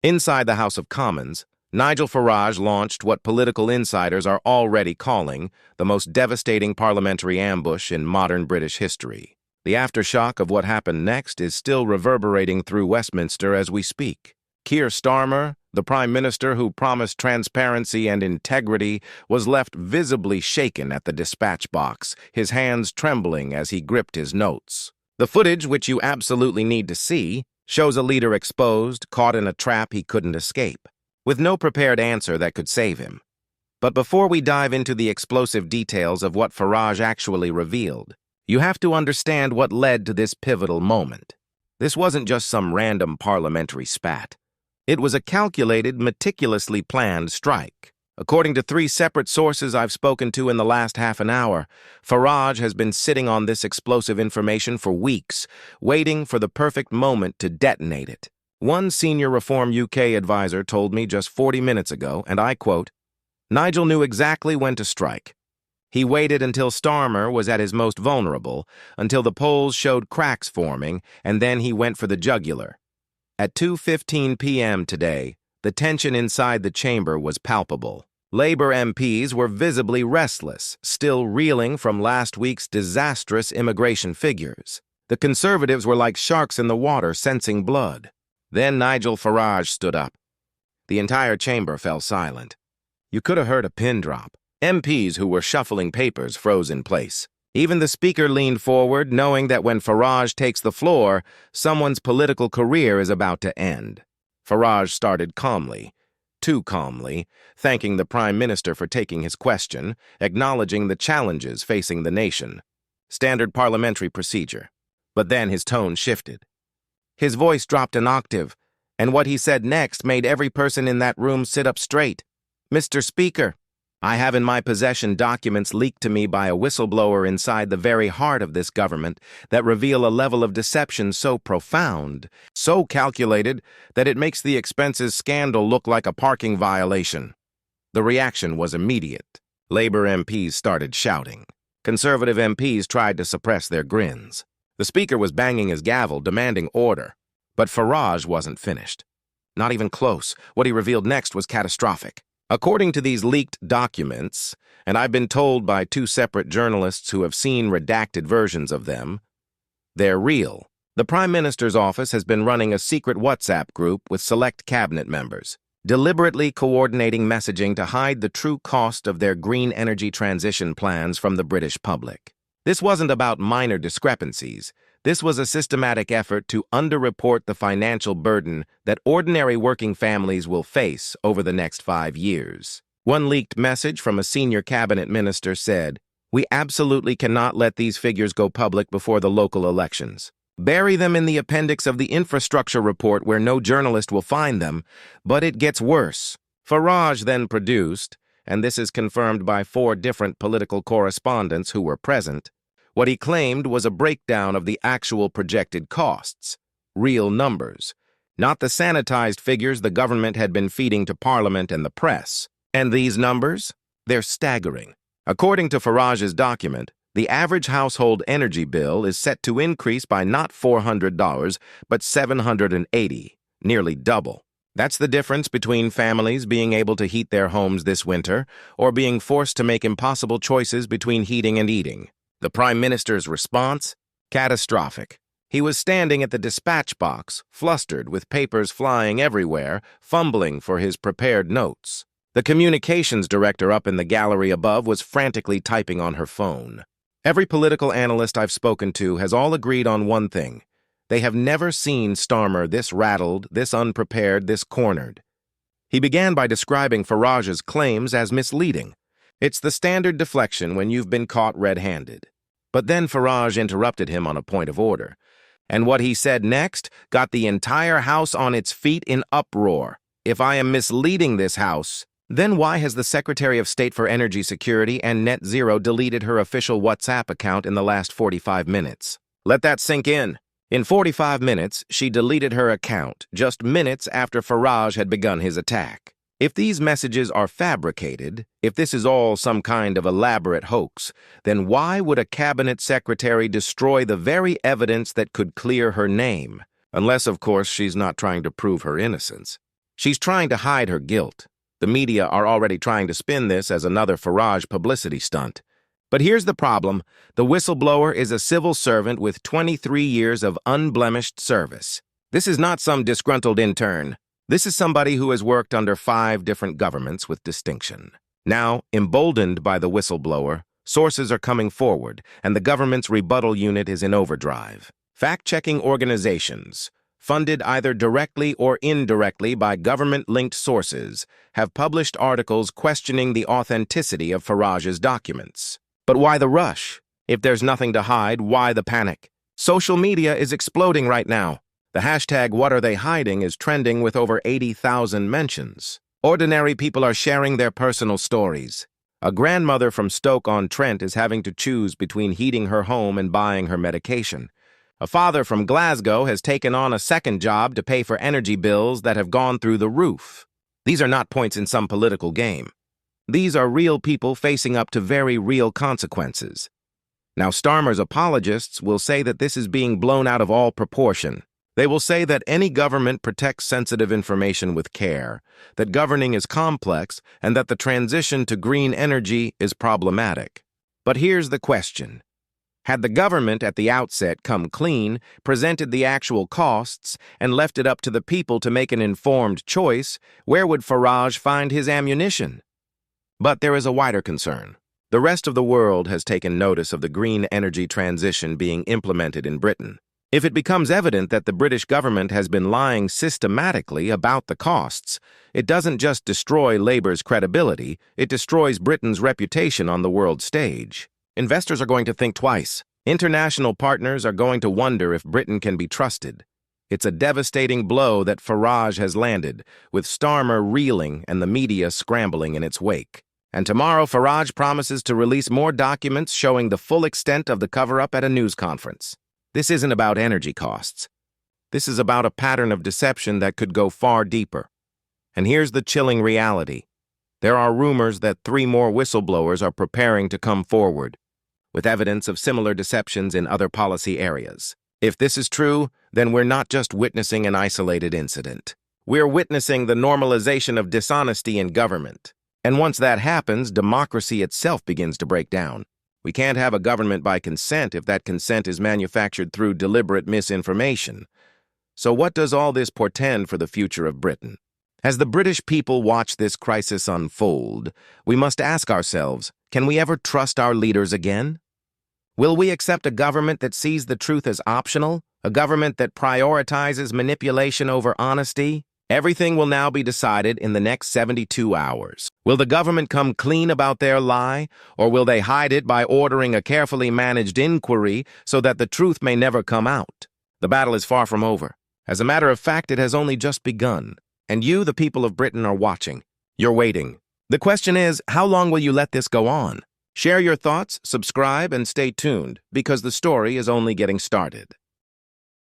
Inside the House of Commons, Nigel Farage launched what political insiders are already calling the most devastating parliamentary ambush in modern British history. The aftershock of what happened next is still reverberating through Westminster as we speak. Keir Starmer, the Prime Minister who promised transparency and integrity, was left visibly shaken at the dispatch box, his hands trembling as he gripped his notes. The footage, which you absolutely need to see, shows a leader exposed, caught in a trap he couldn't escape, with no prepared answer that could save him. But before we dive into the explosive details of what Farage actually revealed, you have to understand what led to this pivotal moment. This wasn't just some random parliamentary spat. It was a calculated, meticulously planned strike. According to 3 separate sources I've spoken to in the last half an hour, Farage has been sitting on this explosive information for weeks, waiting for the perfect moment to detonate it. One senior Reform UK advisor told me just 40 minutes ago, and I quote, "Nigel knew exactly when to strike. He waited until Starmer was at his most vulnerable, until the polls showed cracks forming, and then he went for the jugular." At 2:15 p.m. today, the tension inside the chamber was palpable. Labour MPs were visibly restless, still reeling from last week's disastrous immigration figures. The Conservatives were like sharks in the water, sensing blood. Then Nigel Farage stood up. The entire chamber fell silent. You could have heard a pin drop. MPs who were shuffling papers froze in place. Even the speaker leaned forward, knowing that when Farage takes the floor, someone's political career is about to end. Farage started calmly, too calmly, thanking the Prime Minister for taking his question, acknowledging the challenges facing the nation. Standard parliamentary procedure. But then his tone shifted. His voice dropped an octave, and what he said next made every person in that room sit up straight. "Mr. Speaker, I have in my possession documents leaked to me by a whistleblower inside the very heart of this government that reveal a level of deception so profound, so calculated, that it makes the expenses scandal look like a parking violation." The reaction was immediate. Labour MPs started shouting. Conservative MPs tried to suppress their grins. The Speaker was banging his gavel, demanding order. But Farage wasn't finished. Not even close. What he revealed next was catastrophic. According to these leaked documents, and I've been told by 2 separate journalists who have seen redacted versions of them, they're real. The Prime Minister's office has been running a secret WhatsApp group with select cabinet members, deliberately coordinating messaging to hide the true cost of their green energy transition plans from the British public. This wasn't about minor discrepancies. This was a systematic effort to underreport the financial burden that ordinary working families will face over the next 5 years. One leaked message from a senior cabinet minister said, "We absolutely cannot let these figures go public before the local elections. Bury them in the appendix of the infrastructure report where no journalist will find them." But it gets worse. Farage then produced, and this is confirmed by 4 different political correspondents who were present, what he claimed was a breakdown of the actual projected costs, real numbers, not the sanitized figures the government had been feeding to Parliament and the press. And these numbers? They're staggering. According to Farage's document, the average household energy bill is set to increase by not $400, but $780, nearly double. That's the difference between families being able to heat their homes this winter or being forced to make impossible choices between heating and eating. The Prime Minister's response? Catastrophic. He was standing at the dispatch box, flustered with papers flying everywhere, fumbling for his prepared notes. The communications director up in the gallery above was frantically typing on her phone. Every political analyst I've spoken to has all agreed on one thing. They have never seen Starmer this rattled, this unprepared, this cornered. He began by describing Farage's claims as misleading. It's the standard deflection when you've been caught red-handed. But then Farage interrupted him on a point of order. And what he said next got the entire House on its feet in uproar. If I am misleading this House, then why has the Secretary of State for Energy Security and Net Zero deleted her official WhatsApp account in the last 45 minutes? Let that sink in. In 45 minutes, she deleted her account, just minutes after Farage had begun his attack. If these messages are fabricated, if this is all some kind of elaborate hoax, then why would a cabinet secretary destroy the very evidence that could clear her name? Unless, of course, she's not trying to prove her innocence. She's trying to hide her guilt. The media are already trying to spin this as another Farage publicity stunt. But here's the problem. The whistleblower is a civil servant with 23 years of unblemished service. This is not some disgruntled intern. This is somebody who has worked under 5 different governments with distinction. Now, emboldened by the whistleblower, sources are coming forward, and the government's rebuttal unit is in overdrive. Fact-checking organizations, funded either directly or indirectly by government-linked sources, have published articles questioning the authenticity of Farage's documents. But why the rush? If there's nothing to hide, why the panic? Social media is exploding right now. The hashtag #WhatAreTheyHiding is trending with over 80,000 mentions. Ordinary people are sharing their personal stories. A grandmother from Stoke-on-Trent is having to choose between heating her home and buying her medication. A father from Glasgow has taken on a second job to pay for energy bills that have gone through the roof. These are not points in some political game. These are real people facing up to very real consequences. Now, Starmer's apologists will say that this is being blown out of all proportion. They will say that any government protects sensitive information with care, that governing is complex, and that the transition to green energy is problematic. But here's the question. Had the government at the outset come clean, presented the actual costs, and left it up to the people to make an informed choice, where would Farage find his ammunition? But there is a wider concern. The rest of the world has taken notice of the green energy transition being implemented in Britain. If it becomes evident that the British government has been lying systematically about the costs, it doesn't just destroy Labour's credibility, it destroys Britain's reputation on the world stage. Investors are going to think twice. International partners are going to wonder if Britain can be trusted. It's a devastating blow that Farage has landed, with Starmer reeling and the media scrambling in its wake. And tomorrow, Farage promises to release more documents showing the full extent of the cover-up at a news conference. This isn't about energy costs. This is about a pattern of deception that could go far deeper. And here's the chilling reality. There are rumors that 3 more whistleblowers are preparing to come forward, with evidence of similar deceptions in other policy areas. If this is true, then we're not just witnessing an isolated incident. We're witnessing the normalization of dishonesty in government. And once that happens, democracy itself begins to break down. We can't have a government by consent if that consent is manufactured through deliberate misinformation. So what does all this portend for the future of Britain? As the British people watch this crisis unfold, we must ask ourselves, can we ever trust our leaders again? Will we accept a government that sees the truth as optional? A government that prioritizes manipulation over honesty? Everything will now be decided in the next 72 hours. Will the government come clean about their lie, or will they hide it by ordering a carefully managed inquiry so that the truth may never come out? The battle is far from over. As a matter of fact, it has only just begun. And you, the people of Britain, are watching. You're waiting. The question is, how long will you let this go on? Share your thoughts, subscribe, and stay tuned, because the story is only getting started.